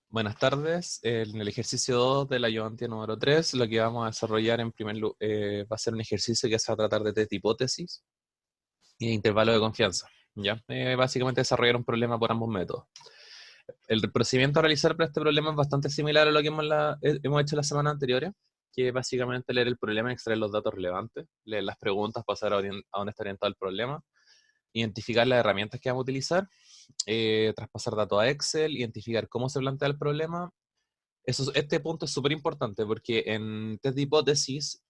Buenas tardes. En el ejercicio 2 de la ayudantía número 3, lo que vamos a desarrollar en primer lugar va a ser un ejercicio que se va a tratar de test de hipótesis y de intervalo de confianza. ¿Ya? Básicamente desarrollar un problema por ambos métodos. El procedimiento a realizar para este problema es bastante similar a lo que hemos hecho las semanas anteriores, que es básicamente leer el problema, extraer los datos relevantes, leer las preguntas, pasar a dónde está orientado el problema, identificar las herramientas que vamos a utilizar, traspasar datos a Excel, identificar cómo se plantea el problema. Este punto es súper importante porque en test de hipótesis,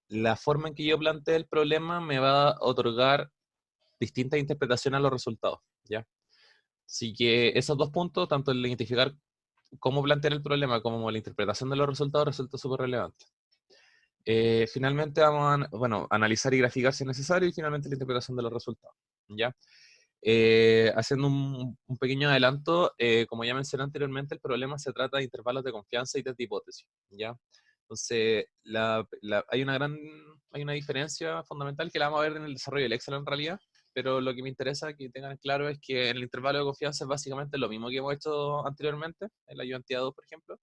la forma en que yo planteé el problema me va a otorgar distintas interpretaciones a los resultados, ¿ya? Así que esos dos puntos, tanto el identificar cómo plantear el problema como la interpretación de los resultados, resulta súper relevante. Finalmente vamos a, bueno, analizar y graficar si es necesario, y finalmente la interpretación de los resultados, ¿ya? Haciendo un pequeño adelanto, como ya mencioné anteriormente, el problema se trata de intervalos de confianza y test de hipótesis, ¿ya? Entonces, hay una diferencia fundamental que la vamos a ver en el desarrollo del Excel en realidad, pero lo que me interesa que tengan claro es que en el intervalo de confianza es básicamente lo mismo que hemos hecho anteriormente, en la ayudantía 2, por ejemplo,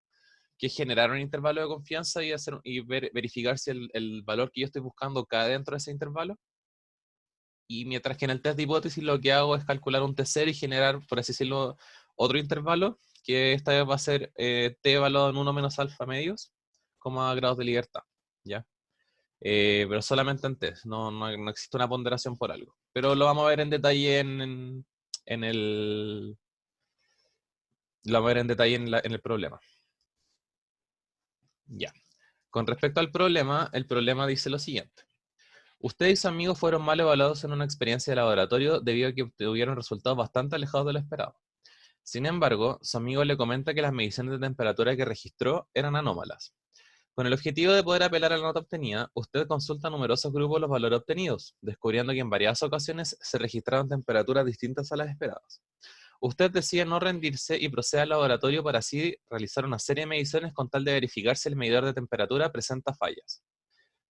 que es generar un intervalo de confianza y verificar si el valor que yo estoy buscando cae dentro de ese intervalo. Y mientras que en el test de hipótesis lo que hago es calcular un T0 y generar, por así decirlo, otro intervalo, que esta vez va a ser T evaluado en 1 menos alfa medios, grados de libertad, ¿ya? Pero solamente en test, no existe una ponderación por algo. Pero lo vamos a ver en detalle en el... Lo vamos a ver en detalle en el problema. Ya. Con respecto al problema, el problema dice lo siguiente. Usted y sus amigos fueron mal evaluados en una experiencia de laboratorio debido a que obtuvieron resultados bastante alejados de lo esperado. Sin embargo, su amigo le comenta que las mediciones de temperatura que registró eran anómalas. Con el objetivo de poder apelar a la nota obtenida, usted consulta a numerosos grupos los valores obtenidos, descubriendo que en varias ocasiones se registraron temperaturas distintas a las esperadas. Usted decide no rendirse y procede al laboratorio para así realizar una serie de mediciones con tal de verificar si el medidor de temperatura presenta fallas.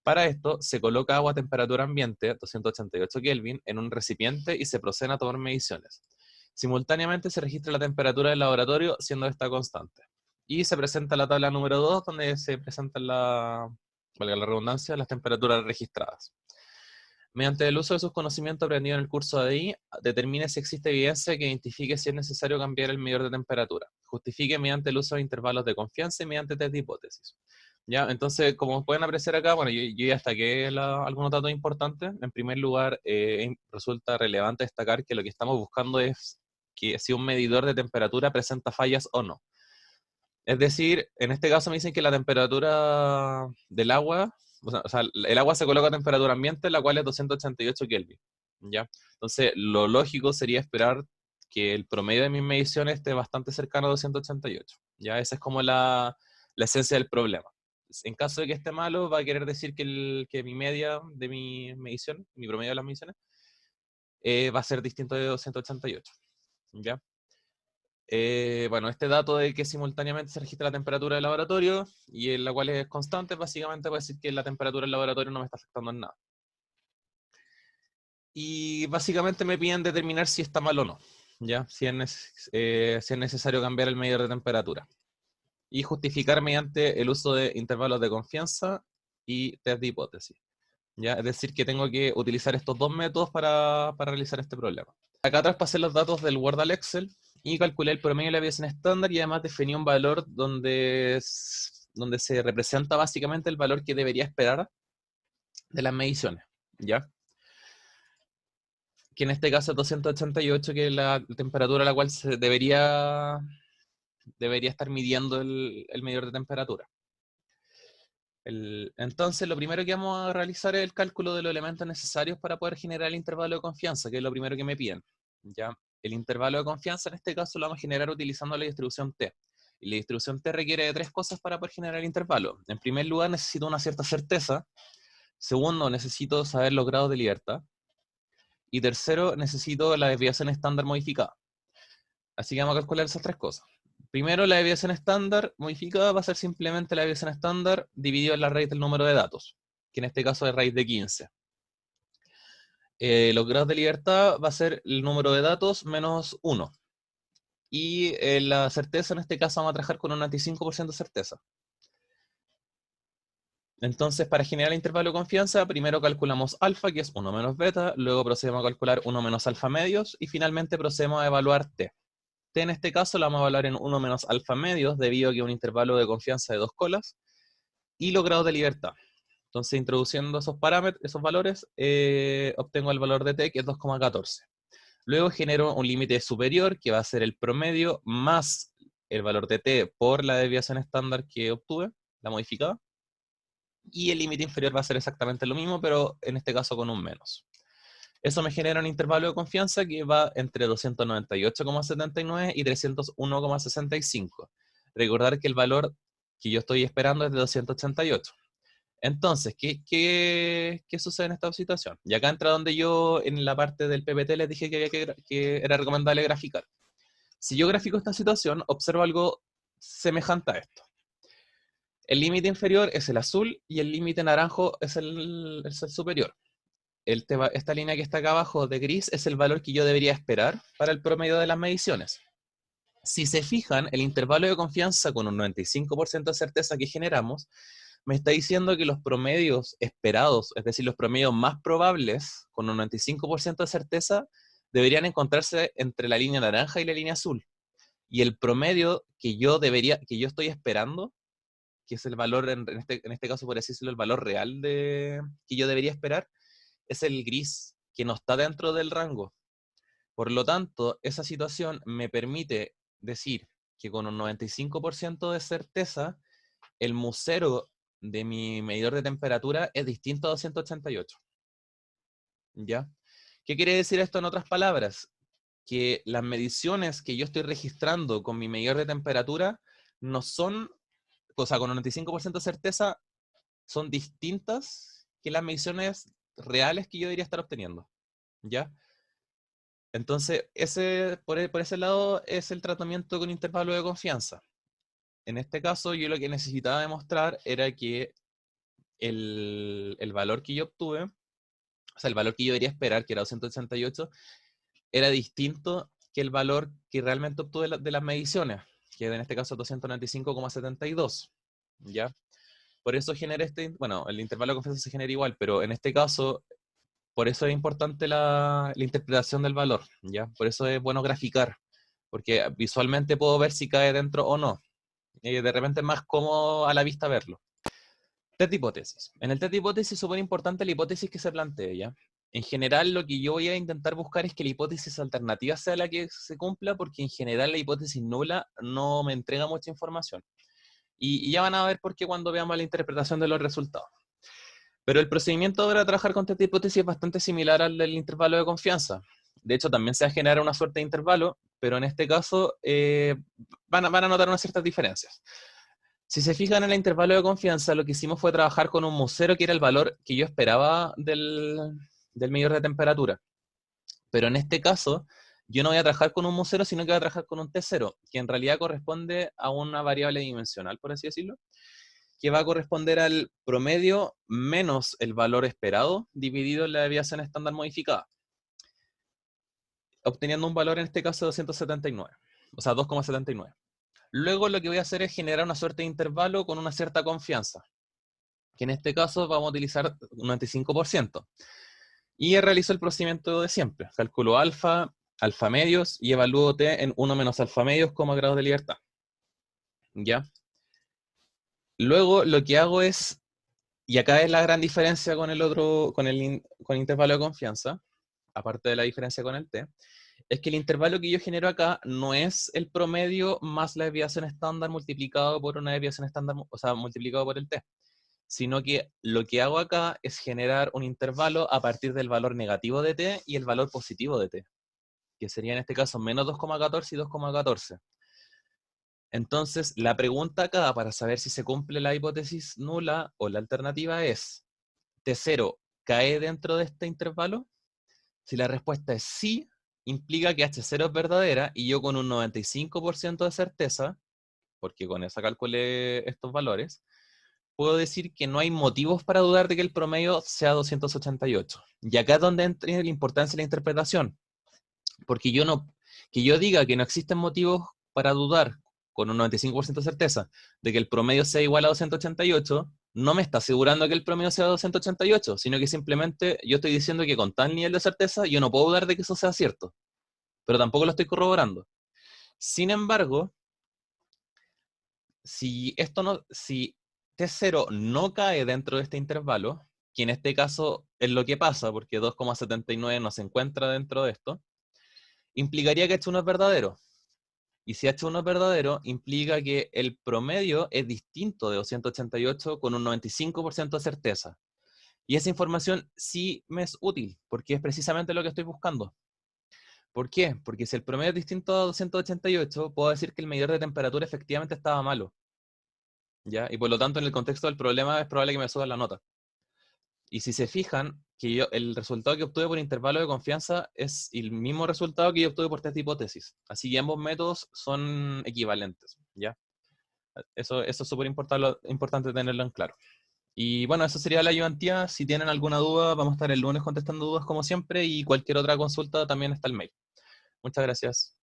Para esto, se coloca agua a temperatura ambiente, 288 Kelvin, en un recipiente y se proceden a tomar mediciones. Simultáneamente se registra la temperatura del laboratorio, siendo esta constante. Y se presenta la tabla número 2, donde se presentan valga la redundancia, las temperaturas registradas. Mediante el uso de sus conocimientos aprendidos en el curso de I, determine si existe evidencia que identifique si es necesario cambiar el medidor de temperatura. Justifique mediante el uso de intervalos de confianza y mediante test de hipótesis. ¿Ya? Entonces, como pueden apreciar acá, bueno, yo ya destaqué algunos datos importantes. En primer lugar, resulta relevante destacar que lo que estamos buscando es que si un medidor de temperatura presenta fallas o no. Es decir, en este caso me dicen que la temperatura del agua, o sea, el agua se coloca a temperatura ambiente, la cual es 288 Kelvin, ¿ya? Entonces, lo lógico sería esperar que el promedio de mis mediciones esté bastante cercano a 288, ¿ya? Esa es como la esencia del problema. En caso de que esté malo, va a querer decir que mi media de mi medición, mi promedio de las mediciones, va a ser distinto de 288, ¿ya? Bueno, este dato de que simultáneamente se registra la temperatura del laboratorio y en la cual es constante, básicamente puede decir que la temperatura del laboratorio no me está afectando en nada. Y básicamente me piden determinar si está mal o no, ¿ya? Si es necesario cambiar el medidor de temperatura. Y justificar mediante el uso de intervalos de confianza y test de hipótesis, ¿ya? Es decir, que tengo que utilizar estos dos métodos para realizar este problema. Acá traspasé los datos del Word al Excel y calculé el promedio de la desviación estándar y además definí un valor donde se representa básicamente el valor que debería esperar de las mediciones, ¿ya? Que en este caso es 288, que es la temperatura a la cual se debería estar midiendo el medidor de temperatura. Entonces, lo primero que vamos a realizar es el cálculo de los elementos necesarios para poder generar el intervalo de confianza, que es lo primero que me piden, ¿ya? El intervalo de confianza en este caso lo vamos a generar utilizando la distribución T. Y la distribución T requiere de tres cosas para poder generar el intervalo. En primer lugar, necesito una cierta certeza. Segundo, necesito saber los grados de libertad. Y tercero, necesito la desviación estándar modificada. Así que vamos a calcular esas tres cosas. Primero, la desviación estándar modificada va a ser simplemente la desviación estándar dividido en la raíz del número de datos, que en este caso es raíz de 15. Los grados de libertad va a ser el número de datos menos 1. y la certeza en este caso vamos a trabajar con un 95% de certeza. Entonces, para generar el intervalo de confianza, primero calculamos alfa, que es 1 menos beta, luego procedemos a calcular 1 menos alfa medios, y finalmente procedemos a evaluar t. T en este caso lo vamos a evaluar en 1 menos alfa medios, debido a que es un intervalo de confianza de 2 colas, y los grados de libertad. Entonces, introduciendo esos parámetros, esos valores, obtengo el valor de t, que es 2,14. Luego genero un límite superior, que va a ser el promedio, más el valor de t por la desviación estándar que obtuve, la modificada. Y el límite inferior va a ser exactamente lo mismo, pero en este caso con un menos. Eso me genera un intervalo de confianza que va entre 298,79 y 301,65. Recordar que el valor que yo estoy esperando es de 288. Entonces, ¿qué sucede en esta situación? Y acá entra donde yo en la parte del PPT les dije que era recomendable graficar. Si yo grafico esta situación, observo algo semejante a esto. El límite inferior es el azul y el límite naranjo es el superior. Esta línea que está acá abajo de gris es el valor que yo debería esperar para el promedio de las mediciones. Si se fijan, el intervalo de confianza con un 95% de certeza que generamos, me está diciendo que los promedios esperados, es decir, los promedios más probables, con un 95% de certeza, deberían encontrarse entre la línea naranja y la línea azul. Y el promedio que yo estoy esperando, que es el valor, en este caso por así decirlo, el valor real que yo debería esperar, es el gris, que no está dentro del rango. Por lo tanto, esa situación me permite decir que con un 95% de certeza, el mu0 de mi medidor de temperatura es distinto a 288. ¿Ya? ¿Qué quiere decir esto en otras palabras? Que las mediciones que yo estoy registrando con mi medidor de temperatura no son, o sea, con un 95% de certeza, son distintas que las mediciones reales que yo debería estar obteniendo. ¿Ya? Entonces, por ese lado es el tratamiento con intervalo de confianza. En este caso, yo lo que necesitaba demostrar era que el valor que yo obtuve, o sea, el valor que yo debería esperar, que era 288, era distinto que el valor que realmente obtuve de las mediciones, que en este caso 295,72. ¿Ya? Por eso genera bueno, el intervalo de confianza se genera igual, pero en este caso, por eso es importante la interpretación del valor, ¿ya? Por eso es bueno graficar, porque visualmente puedo ver si cae dentro o no. De repente es más cómodo a la vista verlo. Test de hipótesis. En el test de hipótesis es súper importante la hipótesis que se plantee, ¿ya? En general, lo que yo voy a intentar buscar es que la hipótesis alternativa sea la que se cumpla, porque en general la hipótesis nula no me entrega mucha información. Y ya van a ver por qué cuando veamos la interpretación de los resultados. Pero el procedimiento para trabajar con test de hipótesis es bastante similar al del intervalo de confianza. De hecho, también se va a generar una suerte de intervalo, pero en este caso van a notar unas ciertas diferencias. Si se fijan en el intervalo de confianza, lo que hicimos fue trabajar con un mu0, que era el valor que yo esperaba del medidor de temperatura. Pero en este caso, yo no voy a trabajar con un mu0, sino que voy a trabajar con un t0, que en realidad corresponde a una variable dimensional, por así decirlo, que va a corresponder al promedio menos el valor esperado dividido en la desviación estándar modificada, obteniendo un valor en este caso de 279, o sea, 2,79. Luego lo que voy a hacer es generar una suerte de intervalo con una cierta confianza, que en este caso vamos a utilizar un 95%. Y realizo el procedimiento de siempre. Calculo alfa, alfa medios, y evalúo t en 1 menos alfa medios como grados de libertad. ¿Ya? Luego lo que hago es, y acá es la gran diferencia con el otro, con el intervalo de confianza, aparte de la diferencia con el t, es que el intervalo que yo genero acá no es el promedio más la desviación estándar multiplicado por una desviación estándar, o sea, multiplicado por el t, sino que lo que hago acá es generar un intervalo a partir del valor negativo de t y el valor positivo de t, que sería en este caso menos 2,14 y 2,14. Entonces, la pregunta acá para saber si se cumple la hipótesis nula o la alternativa es, ¿T0 cae dentro de este intervalo? Si la respuesta es sí, implica que H0 es verdadera y yo con un 95% de certeza, porque con esa calculé estos valores, puedo decir que no hay motivos para dudar de que el promedio sea 288. Y acá es donde entra la importancia de la interpretación, porque yo no, Que yo diga que no existen motivos para dudar con un 95% de certeza de que el promedio sea igual a 288, no me está asegurando que el promedio sea 288, sino que simplemente yo estoy diciendo que con tal nivel de certeza yo no puedo dudar de que eso sea cierto, pero tampoco lo estoy corroborando. Sin embargo, si T0 no cae dentro de este intervalo, que en este caso es lo que pasa, porque 2,79 no se encuentra dentro de esto, implicaría que H1 es verdadero. Y si H1 es verdadero, implica que el promedio es distinto de 288 con un 95% de certeza. Y esa información sí me es útil, porque es precisamente lo que estoy buscando. ¿Por qué? Porque si el promedio es distinto a 288, puedo decir que el medidor de temperatura efectivamente estaba malo, ¿ya? Y por lo tanto, en el contexto del problema es probable que me suba la nota. Y si se fijan, el resultado que obtuve por intervalo de confianza es el mismo resultado que yo obtuve por test de hipótesis. Así que ambos métodos son equivalentes, ¿ya? Eso es súper importante tenerlo en claro. Y bueno, eso sería la ayudantía. Si tienen alguna duda, vamos a estar el lunes contestando dudas como siempre y cualquier otra consulta también está el mail. Muchas gracias.